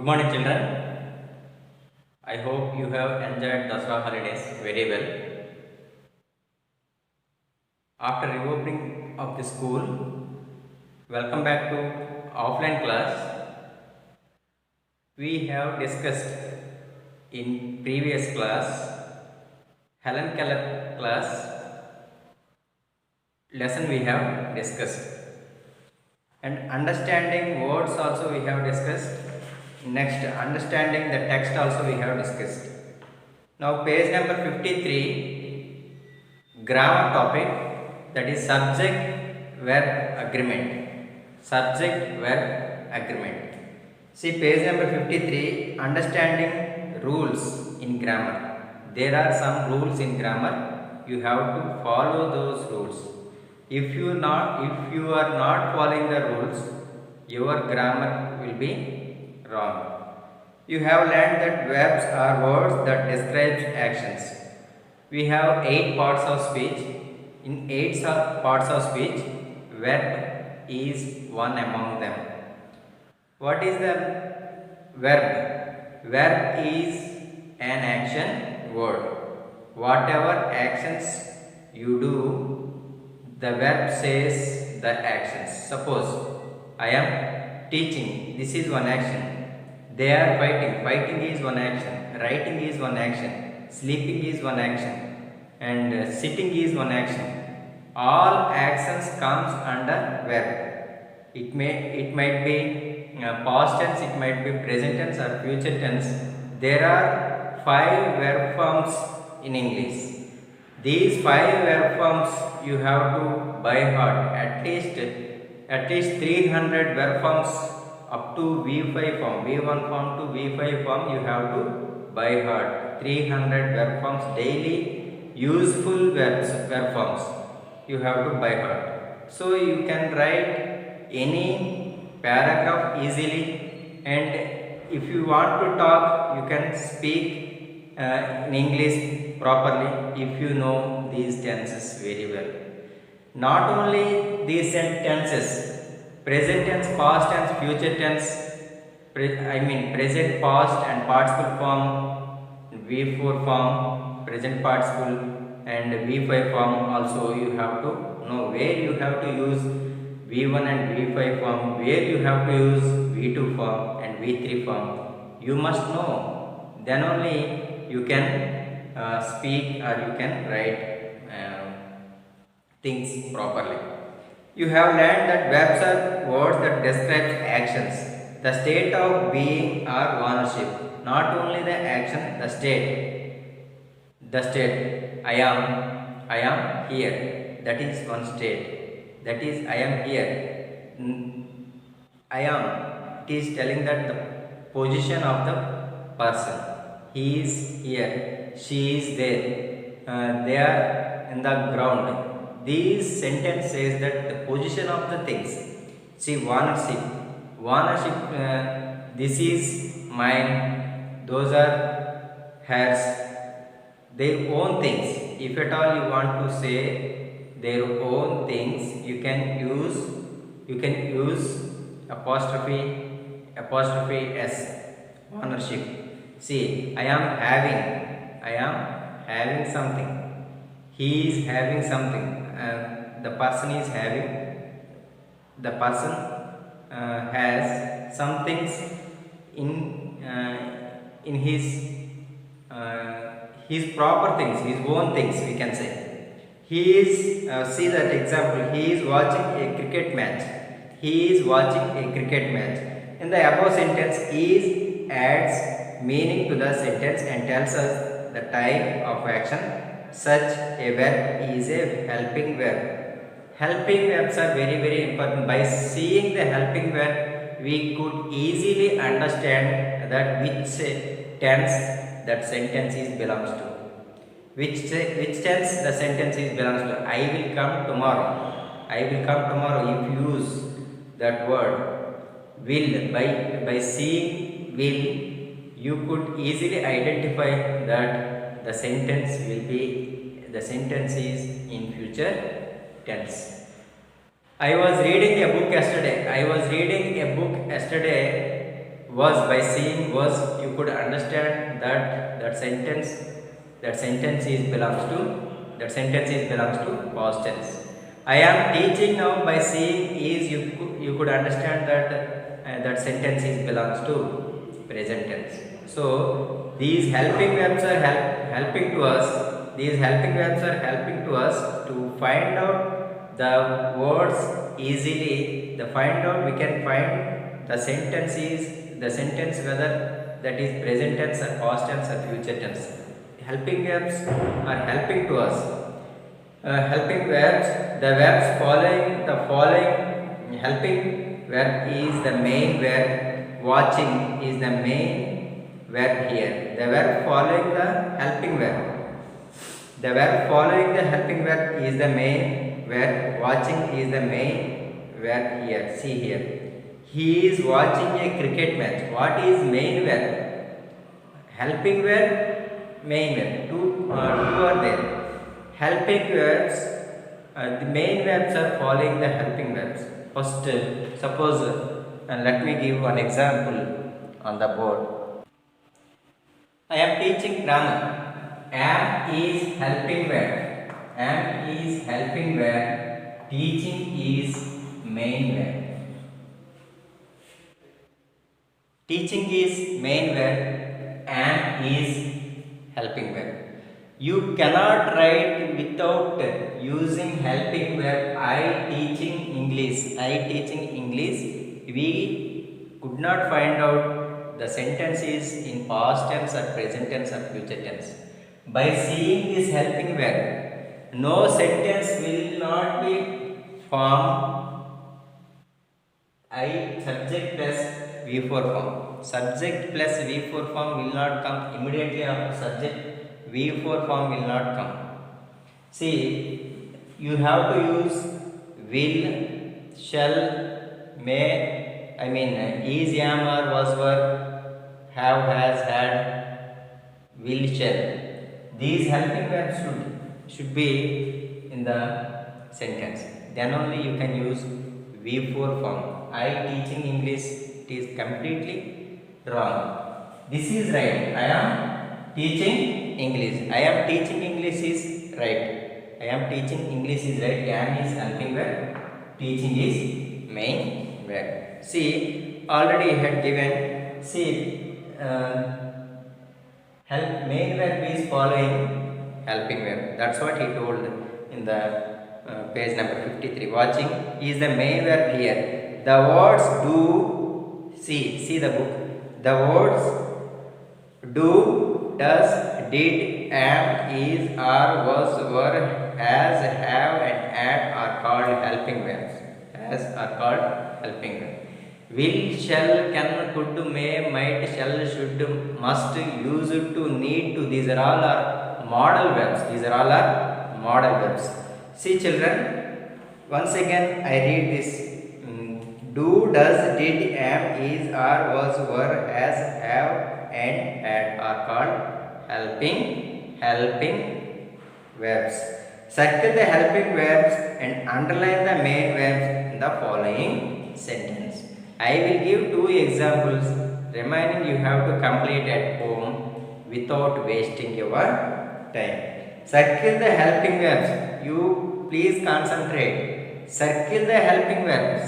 Good morning, children. I hope you have enjoyed Dasra holidays very well. After reopening of the school, welcome back to offline class. We have discussed in previous class, Helen Keller class lesson we have discussed, and understanding words also we have discussed. Next, understanding the text also we have discussed. Now page number 53, grammar topic, that is subject verb agreement. Subject verb agreement. See page number 53, understanding rules in grammar. There are some rules in grammar. You have to follow those rules. If you are not following the rules, your grammar will be wrong. You have learned that verbs are words that describe actions. We have 8 parts of speech. In 8 parts of speech, verb is one among them. What is the verb? Verb is an action word. Whatever actions you do, the verb says the actions. Suppose I am teaching, this is one action. They are fighting, fighting is one action. Writing is one action. Sleeping is one action. And sitting is one action. All actions comes under verb. It might be past tense, it might be present tense or future tense. There are 5 verb forms in English. These 5 verb forms you have to by heart. At least 300 verb forms up to V5 form, V1 form to V5 form you have to by heart. 300 verb forms, daily useful verb forms you have to by heart. So you can write any paragraph easily, and if you want to talk, you can speak in English properly if you know these tenses very well. Not only these tenses, present tense, past tense, future tense, present, past and participle form, V4 form, present participle and V5 form also you have to know. Where you have to use V1 and V5 form, where you have to use V2 form and V3 form, you must know. Then only you can speak or you can write things properly. You have learned that verbs are words that describe actions, the state of being or ownership. Not only the action, the state. The state. I am here. That is one state. That is I am here. I am. It is telling that the position of the person. He is here. She is there. They are in the ground. These sentence says that the position of the things. See, ownership. This is mine. Those are hers. They own things. If at all you want to say their own things, you can use apostrophe s, ownership. See, I am having something. He is having something. The person is having. The person has some things in his proper things, his own things, we can say. He is, see that example, he is watching a cricket match. He is watching a cricket match. In the above sentence, is adds meaning to the sentence and tells us the type of action. Such a verb is a helping verb. Helping verbs are very, very important. By seeing the helping verb, we could easily understand that which tense that sentence is belongs to. Which tense the sentence is belongs to. I will come tomorrow. I will come tomorrow. If you use that word will, by seeing will, you could easily identify that the sentence is in future tense. I was reading a book yesterday. was, by seeing was, you could understand that sentence is belongs to past tense. I am teaching now, by seeing is, you could understand that sentence is belongs to present tense. So these helping verbs are helping to us. These helping verbs are helping to us to find out the words easily. We can find the sentence whether that is present tense or past tense or future tense. Helping verbs are helping to us. Helping verbs, the verbs following helping verb is the main verb. Watching is the main verb here. The verb following the helping verb. The verb following the helping verb is the main verb. Watching is the main verb here. See here. He is watching a cricket match. What is main verb? Helping verb, main verb. Two are there. Helping verbs, the main verbs are following the helping verbs. First, suppose, let me give one example on the board. I am teaching grammar. Am is helping verb. Am is helping verb. Teaching is main verb. Teaching is main verb. Am is helping verb. You cannot write without using helping verb. I teaching English. We could not find out the sentences in past tense or present tense or future tense. By seeing this helping verb, no sentence will not be formed. Subject plus V4 form. Subject plus V4 form will not come immediately after subject. V4 form will not come. See, you have to use will, shall, may, is, am, or was, were, have, has, had, will, shall. These helping verbs should be in the sentence. Then only you can use V4 form. I teaching English, it is completely wrong. This is right. I am teaching English. I am teaching English is right. I am teaching English is right. Am is helping verb. Teaching is main verb. See, already I had given. See, main verb is following helping verb. That's what he told in the page number 53. Watching is the main verb here. The words do. See the book. The words do, does, did, am, is, are, was, were, has, have, and had are called helping verbs. Will, shall, can, could, may, might, shall, should, must, used to, need to. These are all modal verbs. See, children, once again I read this. Do, does, did, am, is, are, was, were, has, have, and had are called helping verbs. Circle the helping verbs and underline the main verbs in the following sentence. I will give 2 examples. Remaining you have to complete at home without wasting your time. Circle the helping verbs. You please concentrate. Circle the helping verb.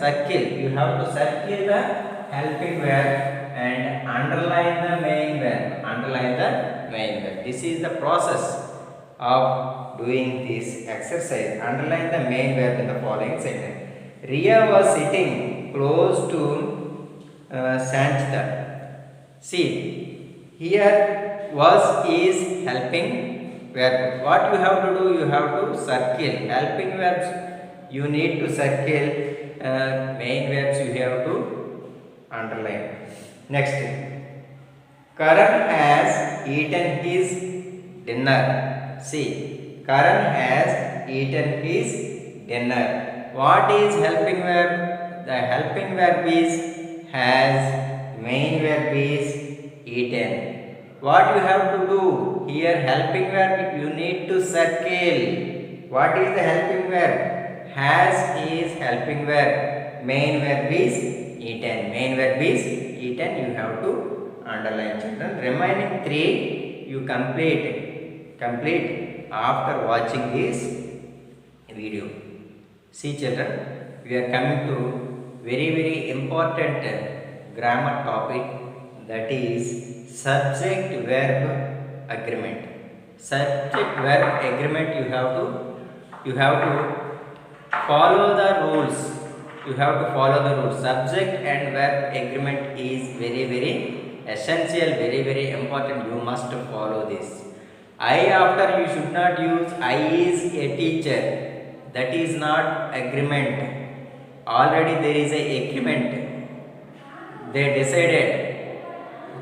You have to circle the helping verb and underline the main verb. This is the process of doing this exercise. Underline the main verb in the following sentence. Ria was sitting close to Sanchita. See, here was is helping verb. What you have to do? You have to circle helping verbs. You need to circle main verbs. You have to underline. Next, Karan has eaten his dinner. See, Karan has eaten his dinner. What is helping verb? The helping verb is has. Main verb is eaten. What you have to do? Here helping verb you need to circle. What is the helping verb? Has is helping verb. Main verb is eaten. eaten, you have to underline, children. Remaining 3 you complete after watching this video. See children, we are coming to very important grammar topic, that is subject verb agreement. Subject verb agreement, you have to follow the rules. Subject and verb agreement is very essential, very important. You must follow this. I after, you should not use I is a teacher. That is not agreement. Already there is a agreement. They decided.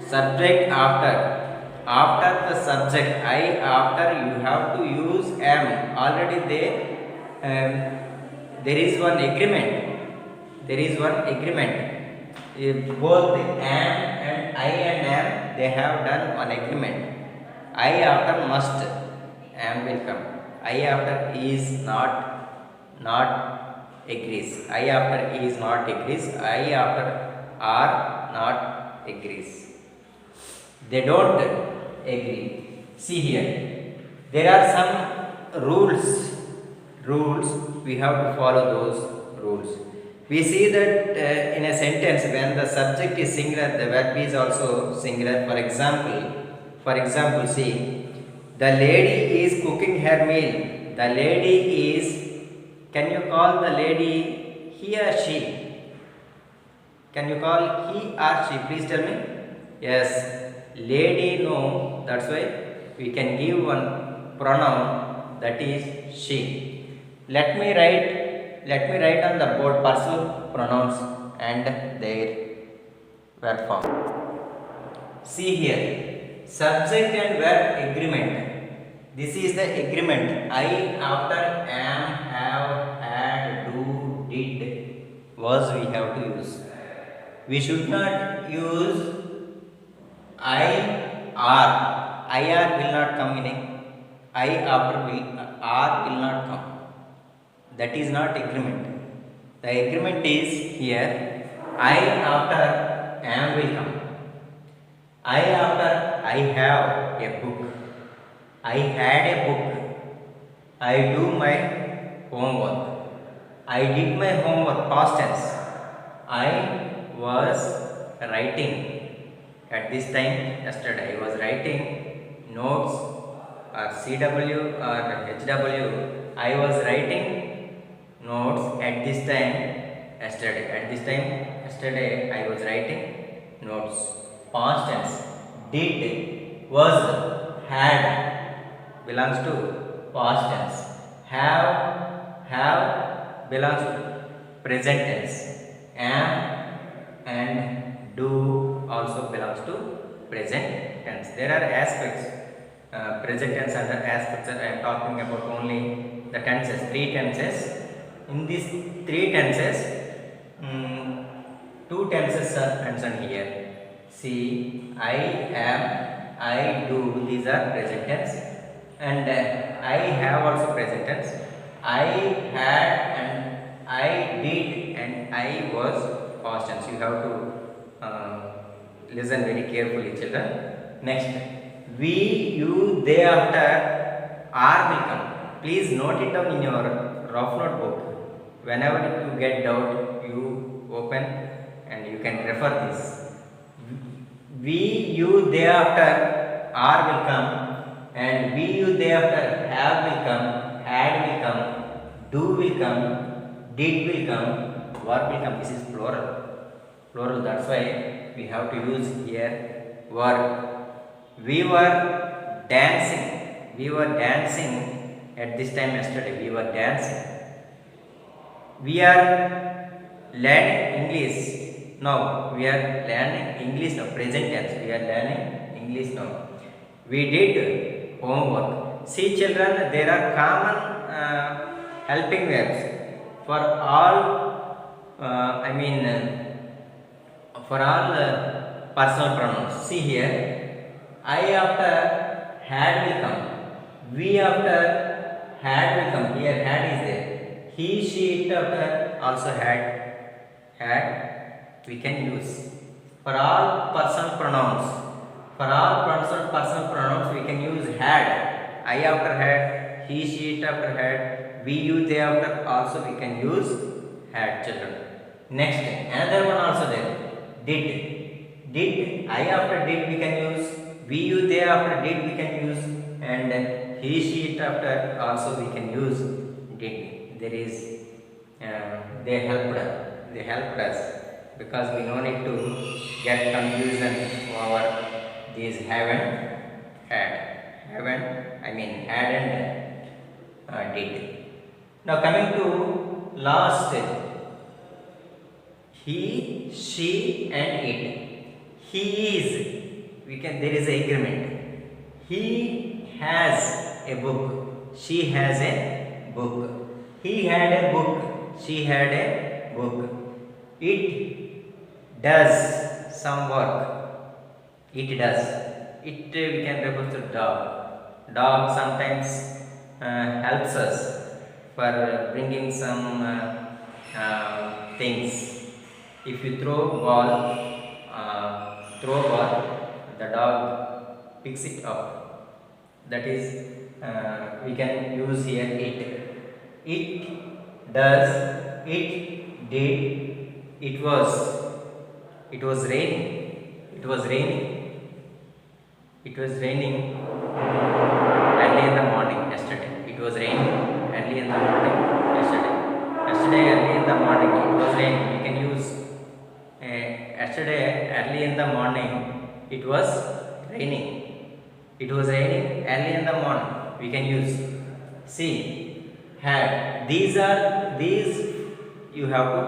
Subject after the subject I after, you have to use am. Already there is one agreement. If both am and I and am, they have done one agreement. I after must, am will come. I after is not agrees. I after is not agrees. I after are not agrees. They don't agree. See here, there are some rules. We have to follow those rules. We see that in a sentence, when the subject is singular, the verb is also singular. For example, see, the lady is cooking her meal. The lady is, can you call the lady he or she? Can you call he or she? Please tell me. Yes, lady, no. That's why we can give one pronoun, that is she. Let me write on the board personal pronouns and their verb form. See here, subject and verb agreement. This is the agreement. I after am, have, had, do, did, was we have to use. We should not use I or. I or will not come in a. I after will not come. That is not agreement. The agreement is here, I after am will come. I after I have a book. I had a book. I do my homework. I did my homework, past tense. I was writing. At this time, yesterday, I was writing notes, or CW or HW. I was writing notes at this time, yesterday. At this time, yesterday, I was writing notes. Past tense. Did, was, had belongs to past tense. Have belongs to present tense. Am and do also belongs to present tense. There are aspects, present tense and the aspects that I am talking about only the tenses, 3 tenses. In these 3 tenses, 2 tenses are mentioned here. See, I am, I do, these are present tense, and I have also present tense. I had and I did and I was past tense. You have to listen very carefully, children. Next, we, you, they after are will come. Please note it down in your rough notebook. Whenever you get doubt, you open and you can refer this. We, you, they after are will come, and we, you, they after have will come, had will come, do will come, did will come, verb will come. This is plural. That's why we have to use here verb. We were dancing at this time yesterday. We were dancing. We are learning English now. We are learning English now. Present tense. We are learning English now. We did homework. See children, there are common helping verbs for all. For all personal pronouns. See here, I after had will come. We after had will come. Here had is there. He, she, it after also had we can use. For all personal personal pronouns, we can use had. I after had, he, she, it after had, we, you, they after also we can use had, children. Next, another one also there. Did. I after did we can use. We, you, they after did we can use. And he, she, it after also we can use did. There is, they helped us because we no need to get confusion over these haven't, had and did. Now coming to last, he, she and it. He is, there is a agreement. He has a book. She has a book. He had a book. She had a book. It does some work. It does. It we can refer to dog. Dog sometimes helps us for bringing some things. If you throw ball, the dog picks it up. That is, we can use here it. It does. It did. It was raining. It was raining early in the morning yesterday. It was raining early in the morning yesterday. Yesterday early in the morning it was raining. We can use yesterday early in the morning it was raining. It was raining early in the morning. We can use. See, had. These you have to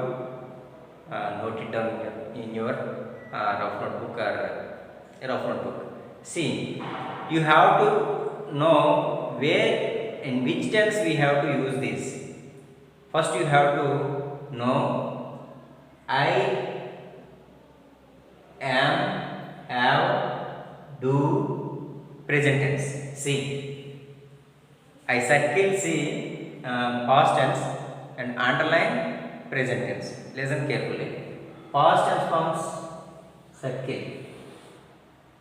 note it down in your rough notebook or rough notebook. See, you have to know where, in which tense we have to use this. First, you have to know I am, have, do, present tense. See, I circle C past tense and underline present tense. Listen carefully. Past tense forms circle.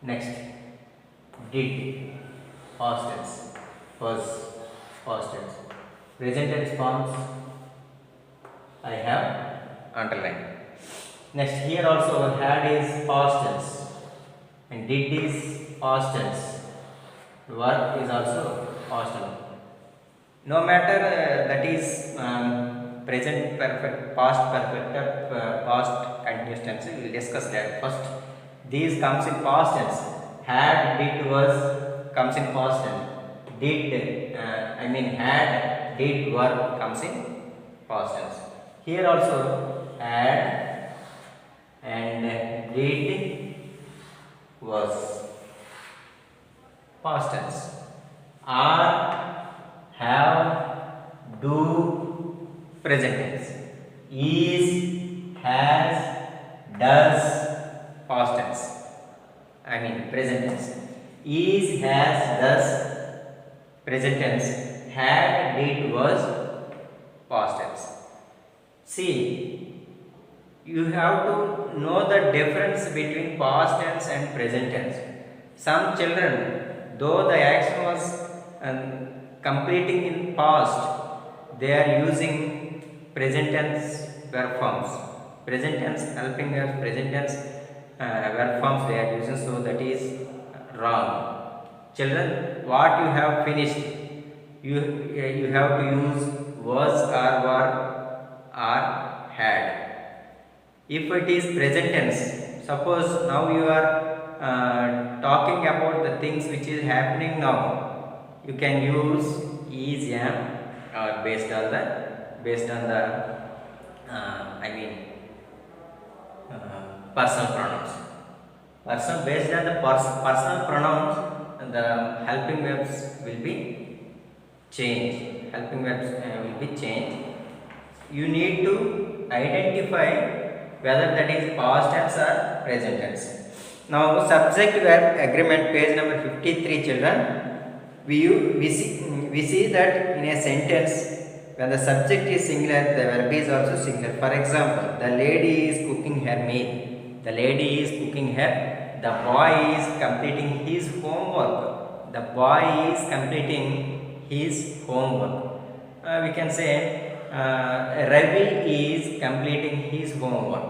Next, did, past tense, was, past tense. Present tense forms I have underlined. Next, here also had is past tense and did is past tense. Work is also past tense. No matter that is present perfect, past perfect, past continuous tense. We will discuss that first. These comes in past tense. Had, did, was comes in past tense. Did, had, did, were comes in past tense. Here also had and did, was, past tense. Are, have, do, present tense. Is, has, does, past tense. Present tense. Is, has, does, present tense. Had, did, was, past tense. See, you have to know the difference between past tense and present tense. Some children, though the action was completing in past, they are using present tense verb forms. Present tense helping us, present tense verb forms they are using, so that is wrong. Children, what you have finished, you have to use was or were or had. If it is present tense, suppose now you are talking about the things which is happening now, you can use is, am, or based on the personal pronouns. Based on the personal pronouns, the helping verbs will be changed. You need to identify whether that is past tense or present tense. Now, subject verb agreement, page number 53, children. We see that in a sentence, when the subject is singular, the verb is also singular. For example, the lady is cooking her meal. The lady is cooking her. The boy is completing his homework. The boy is completing his homework. We can say Ravi is completing his homework.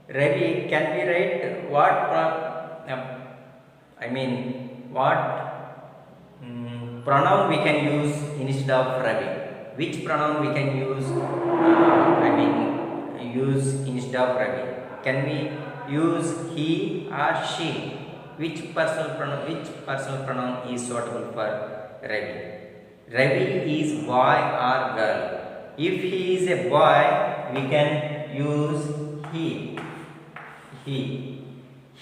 Ravi can be right what I mean what pronoun we can use instead of Ravi. Which pronoun we can use? Use instead of Ravi. Can we use he or she? Which personal pronoun is suitable for Ravi? Ravi is boy or girl. If he is a boy, we can use he.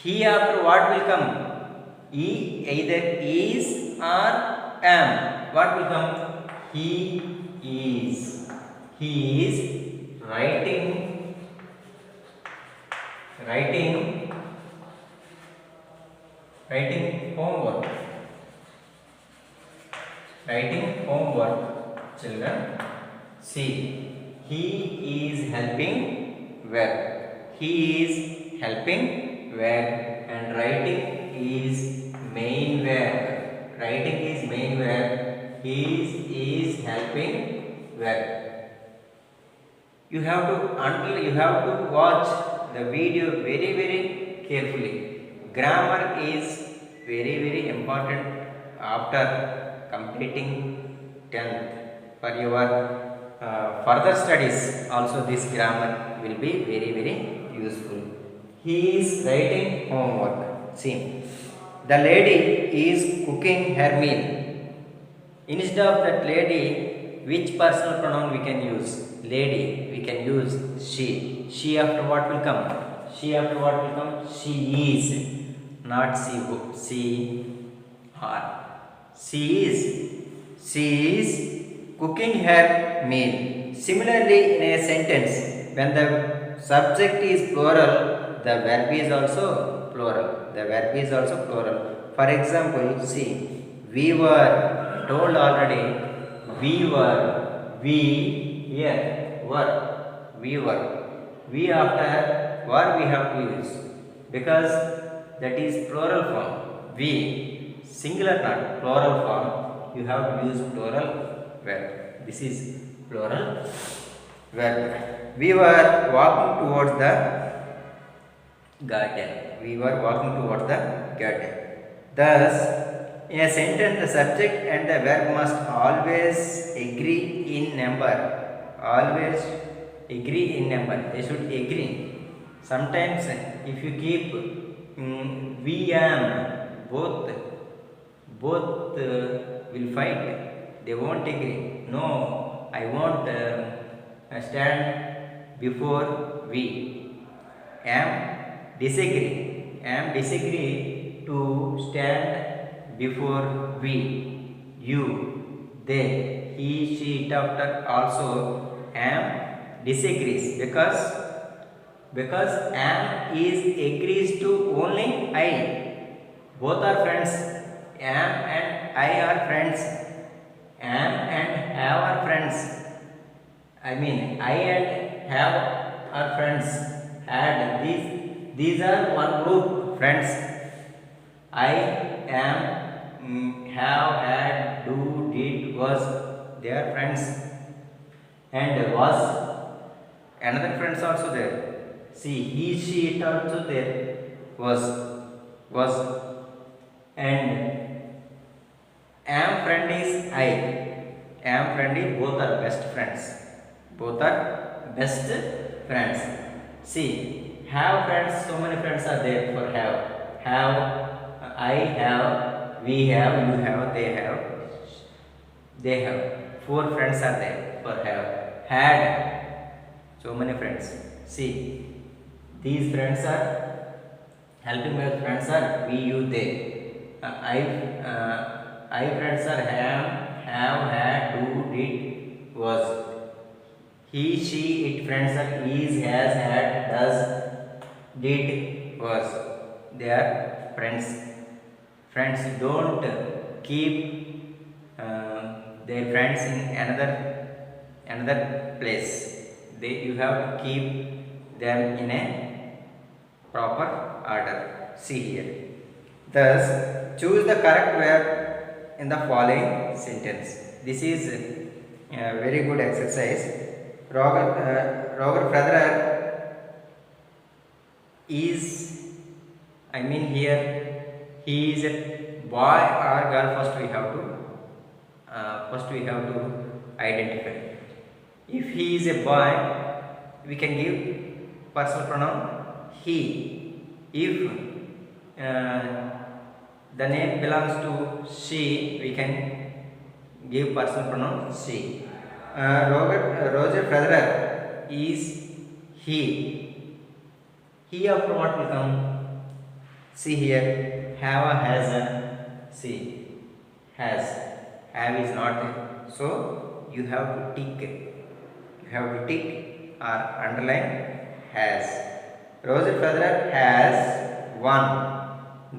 He after what will come? He either is or am. What will come? He is. He is writing homework. Children, see, he is helping where? He is helping where, and writing is main where. He is helping where. You have to watch the video very carefully. Grammar is very important after completing 10th. For your further studies also this grammar will be very useful. He is writing homework. See, the lady is cooking her meal. Instead of that lady, which personal pronoun we can use? Lady, we can use she. She after what will come? She is, not she or. She is cooking her meal. Similarly, in a sentence, when the subject is plural, the verb is also plural. For example, see, we were told already. We were. We after were we have to use, because that is plural form. We, singular not plural form, you have to use plural verb. This is plural verb. We were walking towards the garden. Thus, in a sentence, the subject and the verb must always agree in number. They should agree. Sometimes if you keep we am, both will fight. They won't agree. No, I won't stand before we. Am disagree to stand before we. You, they, he, she, it after also am disagrees, because am is agrees to only I. Both are friends. Am and I are friends. Am and have are friends. I and have are friends. These are one group friends. I am, have, had, do, did, was, they are friends. And was, another friends also there. See, he, she, it also there. Was, and am friend is I. Both are best friends. See, have friends, so many friends are there for have. I have, we have, you have, they have. 4 friends are there for have. Had, so many friends. See, these friends are helping my friends are we, you, they. I friends are have, had, do, did, was. He, she, it friends are is, has, had, does, did, was. They are friends. Don't keep their friends in another place. You have to keep them in a proper order. See here. Thus, choose the correct verb in the following sentence. This is a very good exercise. Roger Federer is, I mean here, he is a boy or girl. First we have to identify. If he is a boy, we can give personal pronoun he. If the name belongs to she, we can give personal pronoun she. Roger Federer is he. He after what will come? See here, have a, has a. See, has, have is not there. So you have to tick. You have to tick or underline has. Roger Federer has won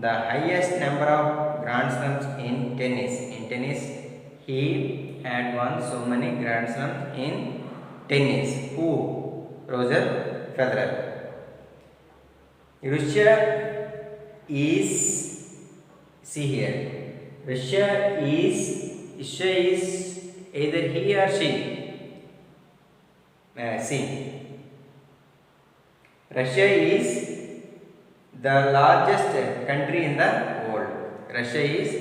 the highest number of Grand Slams in tennis. In tennis, he had won so many Grand Slams in tennis. Who? Roger Federer. Russia is, see here, Russia is either he or she. See, Russia is the largest country in the world. Russia is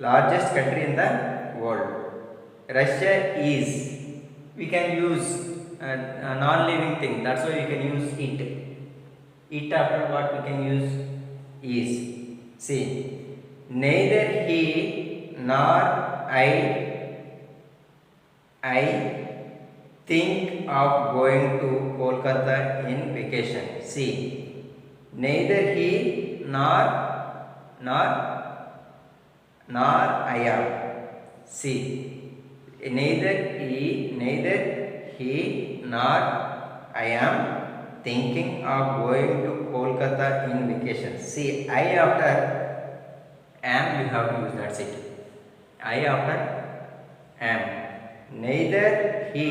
largest country in the world. Russia is, we can use a non-living thing. That's why we can use it. It after what we can use is. See, neither he nor I think of going to Kolkata in vacation. See, neither he nor I am. See, neither he nor I am thinking of going to Kolkata in vacation. See, I after am, you have to use, that's it. I after am. Neither he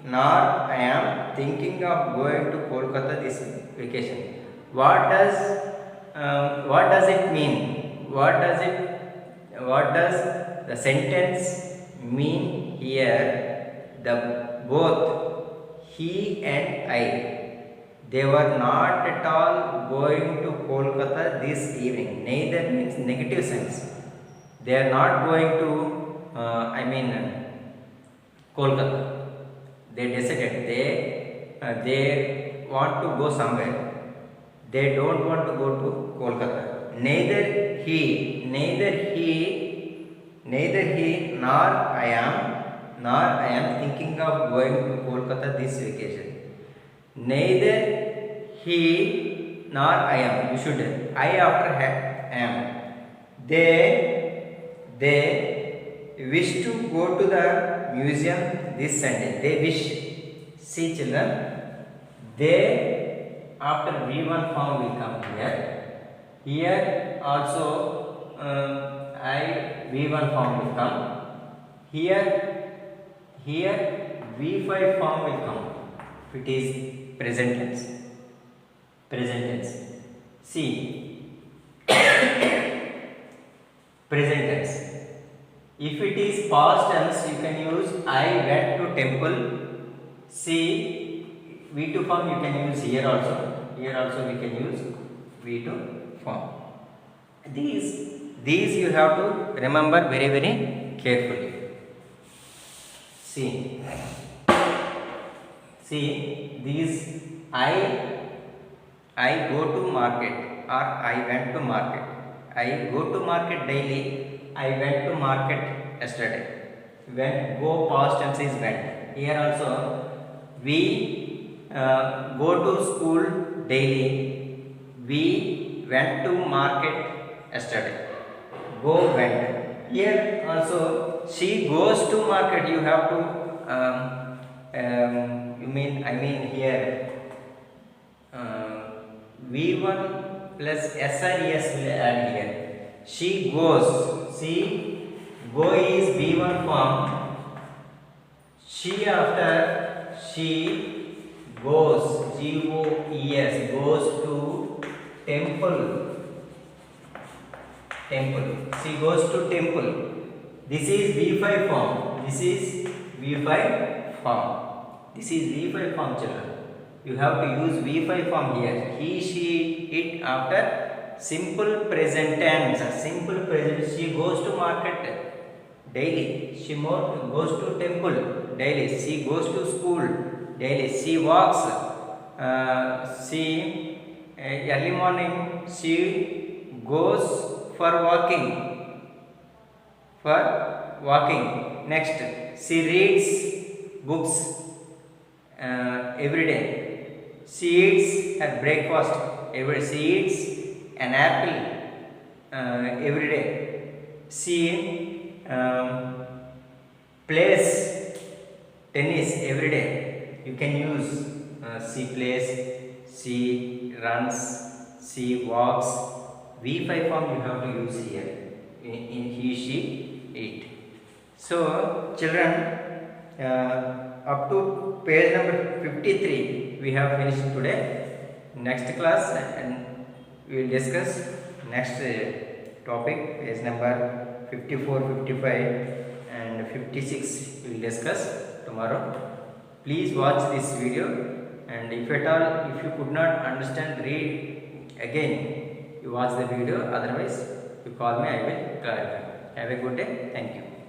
nor I am thinking of going to Kolkata this vacation. What does it mean? What does the sentence mean here? The both he and I, they were not at all going to Kolkata this evening. Neither means negative sense. They are not going to Kolkata. They decided they want to go somewhere. They don't want to go to Kolkata. Neither he nor I am thinking of going to Kolkata this vacation. Neither he nor I am. You should I after am. They wish to go to the museum this Sunday. They wish. See children, they after V1 form will come here. Here also V1 form will come. Here V5 form will come. It is present tense. See, present tense. If it is past tense, you can use I went to temple. See, V2 form you can use here also. Here also we can use V2 form. These you have to remember very, very carefully. See, these I go to market or I went to market. I go to market daily. I went to market yesterday. When go past tense is went. Here also we go to school daily. We went to market yesterday. Go went. Here also she goes to market. You have to I mean here V1 plus SRES will add here. She goes. See, go is V1 form. She after she goes, GOES, goes to temple. Temple. She goes to temple. This is V5 form. This is V5 form. This is V5 form, children. You have to use V5 form here. He, she, it after simple present tense. Simple present. She goes to market daily. She goes to temple daily. She goes to school daily. She walks. Early morning. She goes for walking. For walking. Next, she reads books every day. She eats her breakfast. She eats an apple every day. She plays tennis every day. You can use she plays, she runs, she walks. V5 form you have to use here in he, she, it. So children, up to page number 53 we have finished today. Next class and we will discuss next topic, page number 54, 55 and 56 we will discuss tomorrow. Please watch this video, and if at all if you could not understand, read again. You watch the video, otherwise you call me, I will clarify. Have a good day. Thank you.